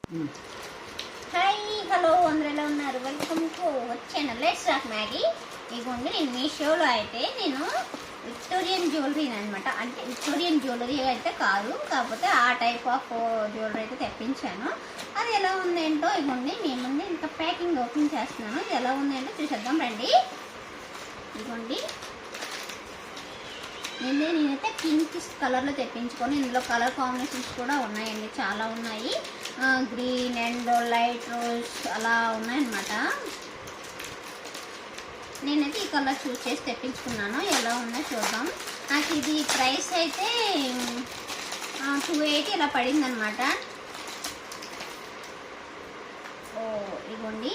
Hi hello అందరూ ఎలా ఉన్నారు? Welcome to our channel let's rock Maggi. ఇదిగోండి నేను మీషోలో అయితే నేను విక్టోరియన్ జ్యువెలరీ అనమాట. అంటే విక్టోరియన్ జ్యువెలరీ అయితే కాదు, కాకపోతే ఆ టైప్ ఆఫ్ జ్యువెలరీ అయితే తెప్పించాను. అది ఎలా ఉందేంటో ఇదిగోండి మీ ముందు ఇంకా ప్యాకింగ్ ఓపెన్ చేస్తున్నాను. ఇది ఎలా ఉందేంటో చూసేద్దాం రండి. ఇదిగోండి నేనైతే పింక్ కలర్లో తెప్పించుకొని ఇందులో కలర్ కాంబినేషన్స్ కూడా ఉన్నాయండి, చాలా ఉన్నాయి. గ్రీన్ అండ్ లైట్ రోజ్ అలా ఉన్నాయన్నమాట. నేనైతే ఈ కలర్ చూస్ చేసి తెప్పించుకున్నాను. ఎలా ఉందో చూద్దాం. నాకు ఇది ప్రైస్ అయితే 280 ఇలా పడిందనమాట. ఇదిగోండి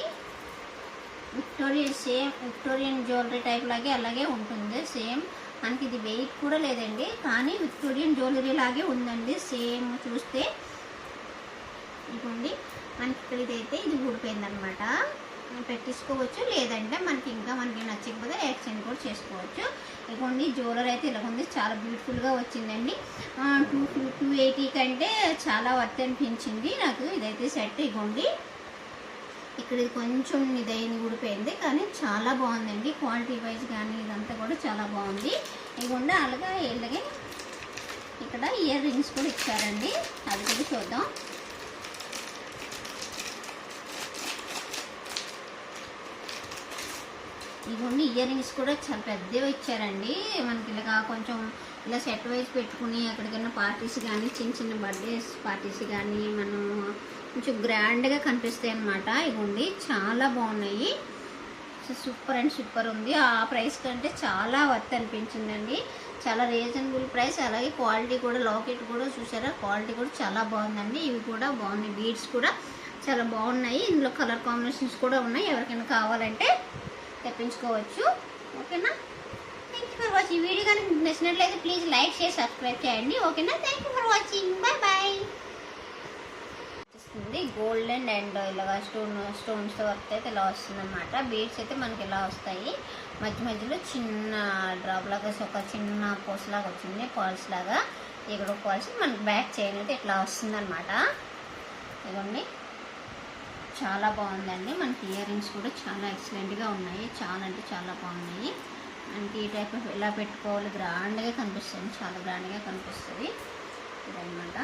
విక్టోరియన్ జ్యువెలరీ టైప్ లాగే అలాగే ఉంటుంది సేమ్. మనకి ఇది వెయిట్ కూడా లేదండి, కానీ విక్టోరియన్ జ్యువెలరీ లాగే ఉందండి సేమ్ చూస్తే. ఇదిగోండి మనకి ఇక్కడ ఇదైతే ఇది ఊడిపోయిందనమాట. పెట్టించుకోవచ్చు, లేదంటే మనకి నచ్చకపోతే ఎక్స్చేంజ్ కూడా చేసుకోవచ్చు. ఇదిగోండి జ్యువెలరీ అయితే ఇలా ఉంది, చాలా బ్యూటిఫుల్గా వచ్చిందండి. 280 కంటే చాలా వర్త్ అనిపించింది నాకు ఇదైతే సెట్. ఇదిగోండి ఇక్కడ ఇది కొంచెం ఇదైన ఊడిపోయింది, కానీ చాలా బాగుందండి. క్వాలిటీ వైజ్ కానీ ఇదంతా కూడా చాలా బాగుంది. ఇదిగోండి అలాగే ఇక్కడ ఇయర్ రింగ్స్ కూడా ఇచ్చారండి, అది కూడా చూద్దాం. ఇదిగోండి ఇయర్ రింగ్స్ కూడా చాలా పెద్దవి ఇచ్చారండి. మనకి ఇలా కొంచెం ఇలా సెట్ వైజ్ పెట్టుకుని ఎక్కడికైనా పార్టీస్ కానీ చిన్న బర్త్డేస్ పార్టీస్ కానీ మనం కొంచెం గ్రాండ్గా కనిపిస్తాయి అన్నమాట. ఇవ్వండి చాలా బాగున్నాయి, సూపర్ అండ్ సూపర్ ఉంది. ఆ ప్రైస్ కంటే చాలా వర్త్ అనిపించిందండి, చాలా రీజనబుల్ ప్రైస్. అలాగే క్వాలిటీ కూడా, లాకెట్ కూడా చూసారా, క్వాలిటీ కూడా చాలా బాగుందండి. ఇవి కూడా బాగున్నాయి, బీడ్స్ కూడా చాలా బాగున్నాయి. ఇందులో కలర్ కాంబినేషన్స్ కూడా ఉన్నాయి, ఎవరికైనా కావాలంటే తెప్పించుకోవచ్చు. ఓకేనా? Thank you for watching. Video కానీ నచ్చినట్లయితే ప్లీజ్ లైక్ షేర్ సబ్స్క్రైబ్ చేయండి. ఓకేనా? Thank you for watching. Bye bye. Golden and ఇలాగా స్టోన్స్తో వర్క్ అయితే ఇలా వస్తుంది అనమాట. బీడ్స్ అయితే మనకి ఇలా వస్తాయి, మధ్యలో చిన్న డ్రాప్ లాగా ఒక చిన్న పోస్ లాగా వచ్చింది, పర్ల్స్ లాగా. ఇక్కడ పర్ల్స్ మనకి బ్యాక్ చైన్ అయితే ఇట్లా వస్తుంది అనమాట. ఇదిగోండి చాలా బాగుందండి. మనకి ఇయర్ రింగ్స్ కూడా చాలా ఎక్సలెంట్గా ఉన్నాయి, చాలా అంటే చాలా బాగున్నాయి. మనకి ఈ టైప్ ఎలా పెట్టుకోవాలి, గ్రాండ్గా కనిపిస్తుంది, చాలా గ్రాండ్గా కనిపిస్తుంది ఇదనమాట.